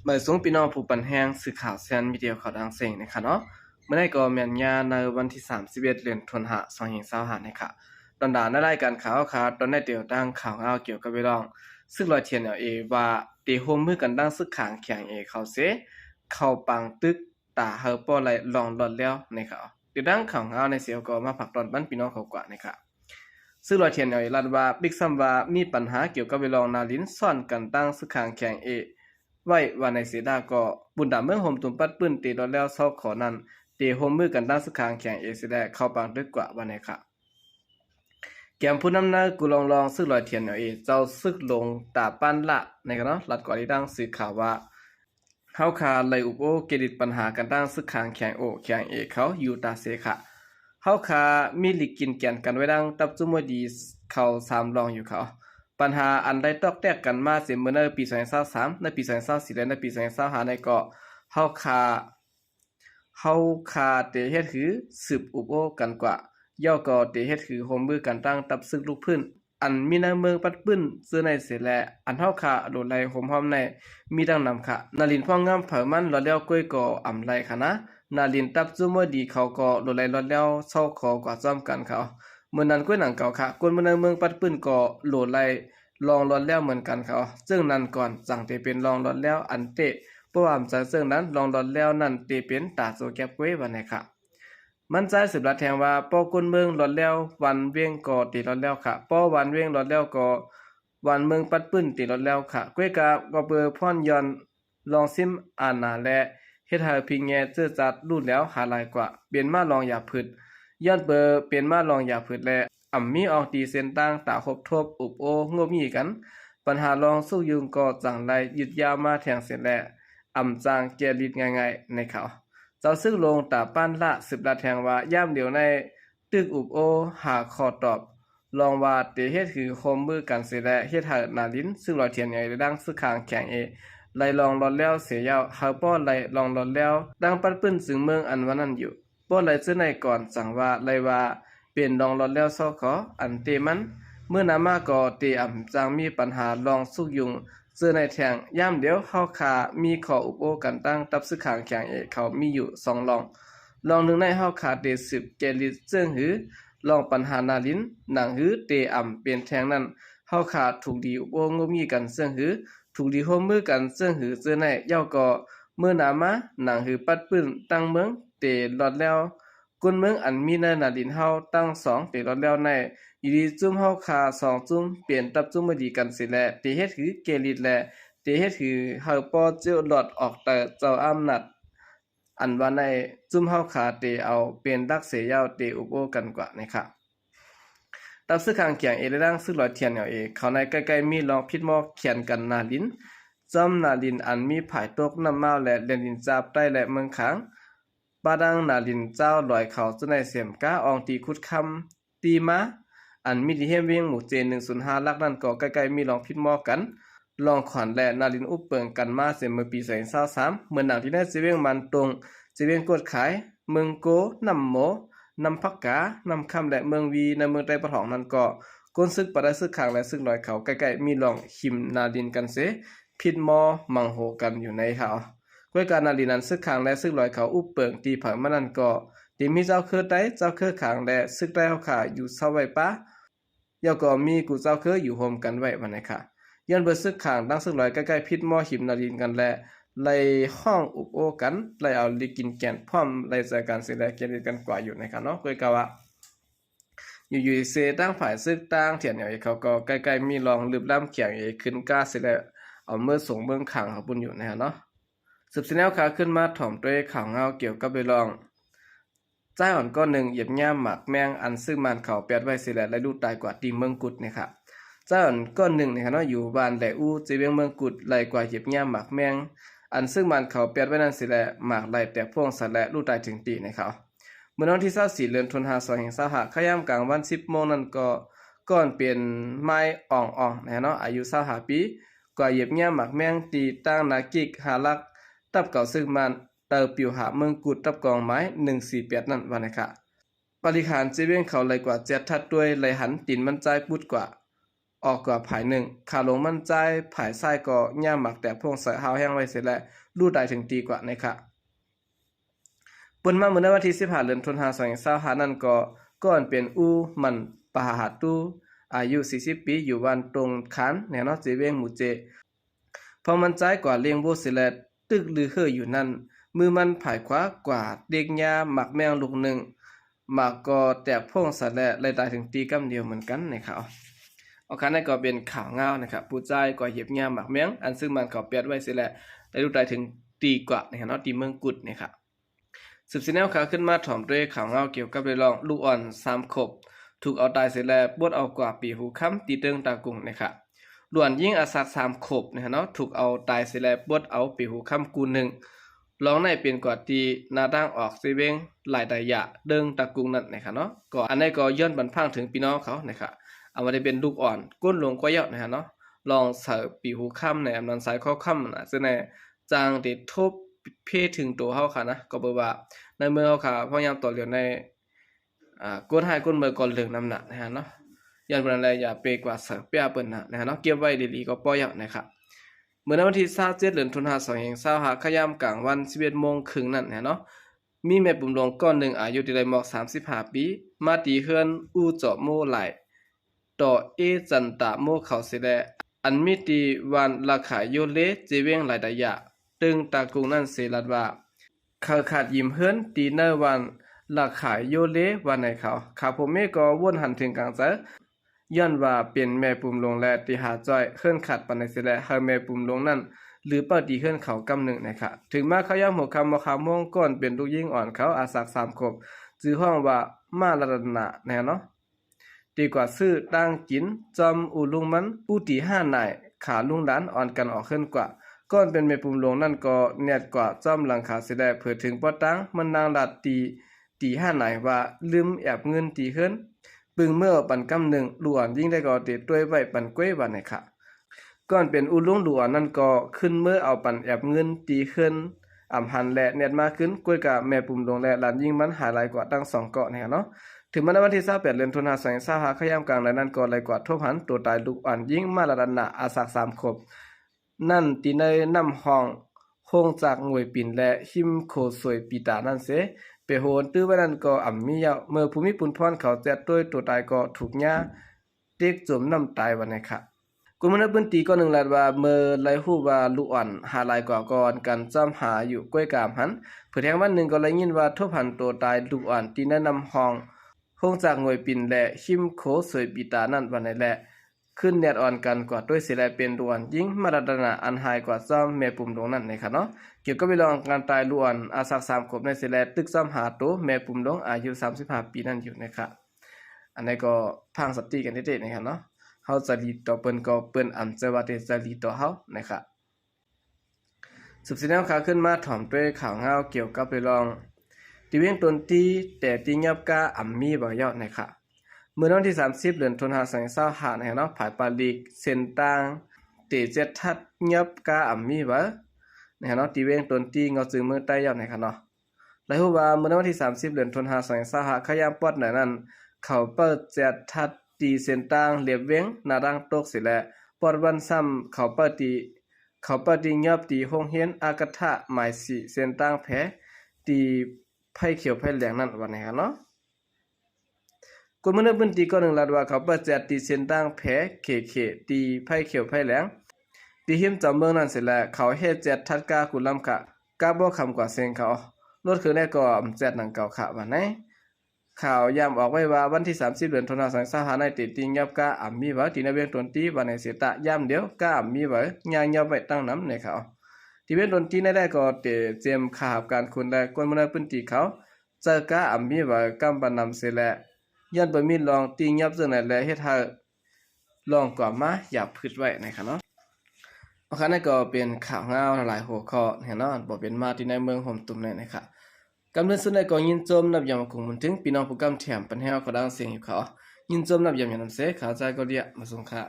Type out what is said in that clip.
เมื่อสงพี่น้องผู้ปันแห้งสื่อข่าวแซนมีเดียข่าวดังเสียงนะคะเนาะเมื่อได้ก็แม่นยาในวันที่31เดือนธันวาคม2025นะคะตอนดาในรายการข่าวค่ะตอนได้เดียวดังข่าวเกี่ยวกับเรื่องซึ่งลอยเทียนเอว่าตีโฮมมือกันดังซึกขางแข่งเขาเสเข้าปังตึกตาเฮาป้อไหลลองหลอดแล้วนะคะเดี๋ยวดังข่าวในเสียวก็มาผักตอนบ้านพี่น้องเขากว่านะคะซึ่งลอยเทียนรัดว่าบิ๊กซัมว่ามีปัญหาเกี่ยวกับเวลองนาลินซ่อนกันตั้งซึกขางแข่งไว้ว่าในเสดาก็บุญดาเมืองโฮมตุมปัดปื้นตีดอแล้วเศร้าขอนั้นตีโฮมมือกันด้านสุขางแข่งเสดาเข้าปางดึกกว่าวันไหนค่ะแกมผู้นำหน้ากูลองซึ่งลอยเทียนเจ้าซึกลงตาปั้นละในกันเนาะรัดก่อนที่ดังสื่อข่าวว่าเฮาคาไลอุปโอเกดิตปัญหากันด้านซึกขางแข่งแข่งเขาอยู่ตาเสค่ะเฮาคามีลิกินแกนกันไว้ดังตับจุมดีเขา3ลองอยู่เขาปัญหาอันใดตอกแตกกันมาเสียเมื่อในปี2023ในปี2024และในปี2025ในก็เฮาคาเตเฮ็ดคือสืบอุปโอกันกว่าย่อก็เตเฮ็ดคือโฮมมือกันตั้งตับซึกลูกพื้นอันมีในเมืองปัดปื้นซื้อในเสแลอันเฮาคาโดนไล่โฮมหอมในมีดังนำค่ะนาลินพ่องามเผอมันรอแล้วก้อยก็อำไล่ค่ะนะนาลินตับจุมดีเขาก็โดนไล่รอแล้วเศร้าขอกว่าซ้อมกันเขาเมื่อนั้นก้วยหนังเก่าค่ะคนเมืองในเมืองปัดปื้นก็โหลดไล่ลองรอดแล้วเหมือนกันเขาซึ่งนั้นก่อนสั่งเตเป็นลองรอดแล้วอันเตะเพราะว่าจากซึ่งนั้นลองรอดแล้วนั่นเตเป็นตาโซแก็บไว้วันไหนค่ะมันใจสืบรัดแทงว่าป้อคนเมืองรอดแล้ววันเวียงก็ตีรอดแล้วค่ะป้อวันเวียงรอดแล้วก็วันเมืองปัดปื้นตีรอดแล้วค่ะก้วยกาก็เบอร์พ่อนยอนลองซิมอ่านนาและเฮ็ดให้พิงแงเจื้อจัดรุ่นแล้วหาหลายกว่าเปลี่ยนมาลองอย่าพืชย้อนเบอร์เปลี่ยนมาลองอย่าพืชและมีออกตีเส้นต่างตาคบทบอุบโองบมีกันปัญหาลองสู้ยุงก็จังไรยึดยาวมาแทงเสร็จแล้วจางเกลิดง่ายๆในเขาเจ้าซึ่งลงตาป้านละสืบละแทงว่าย่ามเดียวในตึกอุบโอหาข้อตอบลองว่าเตเฮ็ดคือโคมมือกันเสร็จแล้วเฮ็ดให้นาลิ้นซึ่งลอยเทียนใหญ่ดังซึกขางแข็งไล่ลองรอดแล้วเสียยาวเฮาป้อไล่ลองรอดแล้วดังปัดปื้นซึ่งเมืองอันวันนั้นอยู่ป้อไล่ซื้อในก่อนสั่งว่าไล่ว่าเปลี่ยนลองรอดแล้วซอขออันเตมันเมื่อนามาก็เตจางมีปัญหาลองสุกยุงซื้อในแทงย่ามเดียวเฮาคามีขออุปโอกันตั้งตับซึกขางแข็งเขามีอยู่2ลองหนึ่งในเฮาคาเตสืบเกลิซึ่งหือลองปัญหานาลิ้นหนังหือเตเปลี่ยนแทงนั้นเฮาคาถูกดีอุปโองมีกันซึ่งหือถูกดีโฮมมือกันซึ่งหือเจอในย่อก็เมื่อนามาหนังหือปัดปื้นตั้งเมืองเตหลอดแล้วกุนเมืองอันมีในนาลินเฮาตั้ง2เตหลอดแล้วในอยู่ดีจุ่มเฮาคา2จุ่มเปลี่ยนตับจุ่มบ่ดีกันสิแลเตเฮ็ดคือเกลิดแลเตเฮ็ดคือเฮาปอเจ้าหลอดออกแต่เจ้าอำนาจอันว่าในจุ่มเฮาคาเตเอาเป็นดักเสยาวเตอุโอกันกว่านะครับตับซึกข้างเคียงดังซึกลอยเทียนเขาในใกล้ๆมีลองพิดหมอเขียนกันนาลินจอมนาลินอันมีผายตกน้ำเมาและเลียนดินจาบใต้และเมืองขังบาดังนาลินเจ้าลอยเขาจนในเสียมก้าอองตีคุดคำตีมาอันมีที่เฮมเวียงหมู่เจ105ลักนั่นก็ใกล้ๆมีลองพิดหมอกันลองขวัญและนาลินอุปเปิงกันมาเสียเมื่อปี2023เมื่อหนังที่ได้สิเวียงมันตรงสิเวียงกดขายเมืองโกนำโมนำพักกานำคำและเมืองวีในเมืองใต้ปะทองนั้นก็ก้นซึกปะได้ซึกขางและซึกลอยเขาใกล้ๆมีลองหิมนาลินกันเสพิดหมอมังโหกันอยู่ในเขาก้วยการนาลินนั้นซึกขางและซึกลอยเขาอุปเปิงตีผังมันนั้นก็ที่มีเจ้าคือได้เจ้าคือขางและซึกได้เฮาขาอยู่เซาไว้ปะยอก็มีกูเจ้าคืออยู่โฮมกันไว้วันไหนค่ะย้อนเบิดซึกขางดังซึกลอยใกล้ๆพิดหมอหิมนาลินกันและไล่ห้องอุปโอกันไล่เอาลิกินแกนพร้อมไล่ใจกันสิได้เกณฑ์กันกว่าอยู่นะครับเนาะก้วยกะว่าอยู่ๆเซตั้งฝ่ายซึกตั้งเถียนเขาก็ใกล้ๆมีลองลืบล้ำเขียงขึ้นกล้าสิได้เอาเมื่อส่งเบิ่งขังเขาปุ่นอยู่นะครับเนาะสืบสิแนวขาขึ้นมาถ่อมด้วยข่าวเงาเกี่ยวกับไปลองใจอ่อนก้อนหนึ่งเหยียบย่ามหมักแมงอันซึ่งมันเขาแปดไว้สิและลูกตายกว่าตีเมืองกุดนะครับใจอ่อนก้อนหนึ่งนะครับเนาะอยู่บ้านแหลอูจีเวียงเมืองกุดไหลกว่าเหยียบย่ามหมักแมงอันซึ่งมันเขาแปดไว้นั่นสิและหมากไหลแต่พวงสัตว์และลูกตายถึงตีนะครับเมื่อวันที่24เดือนธันวาคม2565ขย่ำกลางวัน10โมงนั้นก็ก่อนเปลี่ยนไม้อ่องๆนะเนาะอายุ25ปีกว่าเหยียบย่ามหมักแมงตีตั้งนากิกหาลักตับเก่าซึ่งมันเตอปิวหาเมืองกุดตับกองไม้148นั่นว่านะคะบริหารจีเวียงเขาเลยกว่า7ทัดด้วยเลยหันตินมันใจปุดกว่า ออกกว่าภายหนึ่งขาลงมั่นใจภายซ้ายก็ย่าหมักแต่พวงใส่หาวแห้งไว้เสร็จแล้วรู้ได้ถึงดีกว่านะคะปนมาเมื่อวันที่15เดือนธันวาคม2025นั่นก็ก่อนเป็นมันปะหาตูอายุ40ปีอยู่วันตรงคันแนวเนาะเจเวงหมู่เจพอมันใจกว่าเลี้ยงโบสิแลตึกลือเฮออยู่นั่นมือมันผายขวากว่าเด็กยาหมักแมงลูกหนึ่งหมักก็แตกพ่งสะแลเลยตายถึงตีกำเดียวเหมือนกันนะครับเอาคันนั้นก็เป็นข่าวเงานะครับผู้ใจก็เหยียบยาหมักแมงอันซึ่งมันเขาเปียดไว้สิแลได้รู้ตายถึงตีกว่านะครับเนาะตีเมืองกุดนะครับสืบสิแนวข่าวขึ้นมาถ่อมด้วยข่าวเงาเกี่ยวกับเรื่องลูกอ่อน3ขวบถูกเอาตายเสร็จแล้วบดเอากว่าปีหูค้ำตีเติงตากุงนะครับล้วนยิ่งอาศัก3ขวบนะเนาะถูกเอาตายเสร็จแล้วบดเอาปีหูค้ำกูหนึ่งลองในเป็นกว่าตีนาดังออกเซเวงหลายตายะเดิงตากุงนั่นนะครับเนาะก็อันนี้ก็ย้อนบรรพังถึงพี่น้องเขานะครับเอามาได้เป็นลูกอ่อนก้นลงก็เยอะนะครับเนาะลองเสิร์ฟปีหูค้ำในอำนาจสายข้อค้ำนะซึ่งในจางเด็ดทบเพศถึงตัวเขาค่ะนะก็บอกว่าในเมืองเขาค่ะพยายามต่อเหลียวในก้นให้ก้นเมือก่อนเหลืองน้ำหนักนะฮะเนาะยันเป็นอะไรอย่าเปกว่าเสือเปียเปิ้นนะฮะเนาะเก็บไว้ดีๆก็ปล่อยนะครับเมื่อวันที่27เดือนธันวาคม2025ขยามกลางวัน 11:30 นนั่นนะเนาะมีแม่ปุ่มลงก้อนหนึ่งอายุที่ได้หมอก35ปีมาตีเฮือนอู่เจาะโมไหลต่อจันตะโมเขาสิแลอันมีตีวันราคาโยเลเจเวงหลายดายะตึงตากุงนั่นเสลัดว่าเขาขาดยิ้มเฮือนตีเนวันราคาโยเลวันไหนเขาข้าผมเมก็วนหันถึงกลางใจย้อนว่าเป็นแม่ปุ่มลงและที่หาจ้อยเฮือนขาดปานใดเสียและเฮาแม่ปุ่มลงนั่นหรือเปิดดีเฮือนเขากำหนึ่งนะคะถึงมาเขาย่ำหัวคำมาคำม่วงก่อนเป็นลูกยิ่งอ่อนเขาอาศัก3ขวบจื้อห้องว่ามาลดนะแน่เนาะดีกว่าซื้อตั้งกินจอมอูลุงมันปูตี5นายขาลุงด้านอ่อนกันออกขึ้นกว่าก่อนเป็นแม่ปุ่มลงนั่นก็เนียดกว่าจอมหลังคาเสียได้เผื่อถึงปอตั้งมันนางลัดตี5นายว่าลืมแอบเงินตีขึ้นปึงเมื่อปันกำหนึ่งหลวนยิ่งได้ก็เตะด้วยไว้ปันก้วยวันไหนค่ะก่อนเป็นอุลุงหลวนนั่นก็ขึ้นเมื่อเอาปันแอบเงินตีขึ้นอ่ำหันและเน็ตมาขึ้นก้วยกับแม่ปุ่มลงและหลานยิ่งมันหายหลายกว่าตั้ง2เกาะเนี่ยเนาะถึงวันที่28เดือนธันวาคม2025ขยามกลางในนั้นก็หลายกว่าทบหันตัวตายลูกอ่อนยิ่งมาละดันนะอาศัก3ขวบนั่นตีในน้ำห้องโฮงจากงวยปิ่นและหิมโคสวยปีตานั่นเสไปโหนตื้อไว้นั่นก็มียาวเมื่อภูมิปุนพรเขาแจดด้วยตัวตายก็ถูกหญ้าเด็กจมน้ำตายวันไหนค่ะกุมนับปืนตีก็1 ลาดว่าเมื่อไลฮู้ว่าลูกอ่อนหาลายกว่าก่อนกันจ้ำหาอยู่ก้วยกามหันเผื่อแทงวันหนึ่งก็เลยยินว่าทบหันตัวตายลูกอ่อนที่แนะนำห้องโฮงจากงวยปิ่นและหิมโคสวยปีตานั่นวันไหนแหละขึ้นแดดอ่อนกันกว่าด้วยสิแลเป็นดวนยิ่งมารัตนาอันหายกว่าซ้อมแม่ปุ่มลงนั่นนะครับเนาะเกี่ยวกับเรื่องการตายล้วนอาศัก3ขวบในสิแลตึกซ้อมหาโตแม่ปุ่มลงอายุ35ปีนั่นอยู่นะครับอันนี้ก็พังสติกันเด็ดๆนะครับเนาะเฮาจะรีต่อเปิ้นก็เปิ้นอำจะว่าจะรีต่อเฮานะครับสืบสิแนวข่าวขึ้นมาถ่อมด้วยข่าวเงาเกี่ยวกับเรื่องที่เวียงตนตีแต่ตียับกาอัมมีบ่ยอดนะครับเมื่อวันที่30เดือนธันวาคม2025นะครับเนาะภายปาลีกเส้นต่างเตเจ็ดทัดยับกาอัมมีบ่นะครับเนาะที่เวียงตนตีเงาจึงเมืองใต้ยอดนะครับเนาะแล้วฮู้ว่าเมื่อวันที่30เดือนธันวาคม2025ขยามปอดนั้นเขาเปิดเจ็ดทัดตีเส้นต่างเรียบเวียงนาดังตกสิแลปอดวันซ้ำเขาเปิดตียับตีโรงเรียนอากาศะหมาย4เส้นต่างแผตีไผเขียวไผแหลงนั่นว่านะครับเนาะกฎมนุษย์พื้นที่ก็1 ลาดว่าเขาเปิดจัดตีเส้นต่างแผเขตีไผเขียวไผแหลงตีหิมจอมเมืองนั่นเสร็จแล้วเขาเฮ็ดจัดทัดกากุลำกะกาบ่คำกว่าเสียงเขารถคือได้ก็จัดหนังเก่าค่ะว่าไหนข่าวย้ำออกไว้ว่าวันที่30เดือนธันวาคม2025ในติดติงยับกาอัมมีว่าที่ในเวียงตนตีว่าในเสตะย้ำเดียวกาอัมมีว่าย่างยับไว้ตั้งน้ำในเขาที่เวียงตนตีได้ก็เตรียมข่าวการคุณและกฎมนุษย์พื้นที่เขาเจอกาอัมมีว่ากำบันนำเสร็จแล้วยันบ่มีลองตียับจังไหนแลเฮ็ดให้ลองก่อมาอย่าพึดไว้นะครับเนาะเอาคันนั้นก็เป็นข่าวเงาหลายหัวข้อแน่นอนบ่เป็นมาที่ในเมืองห่มตุ่มแน่นะครับกำเนิดสุดในก็ยินจมนับยามคงมันถึงพี่น้องผู้กำแถมปัญหาก็ดังเสียงอยู่เขายินจมนับยามอย่างนั้นเสขาใจก็เรียกมาส่งค่ะ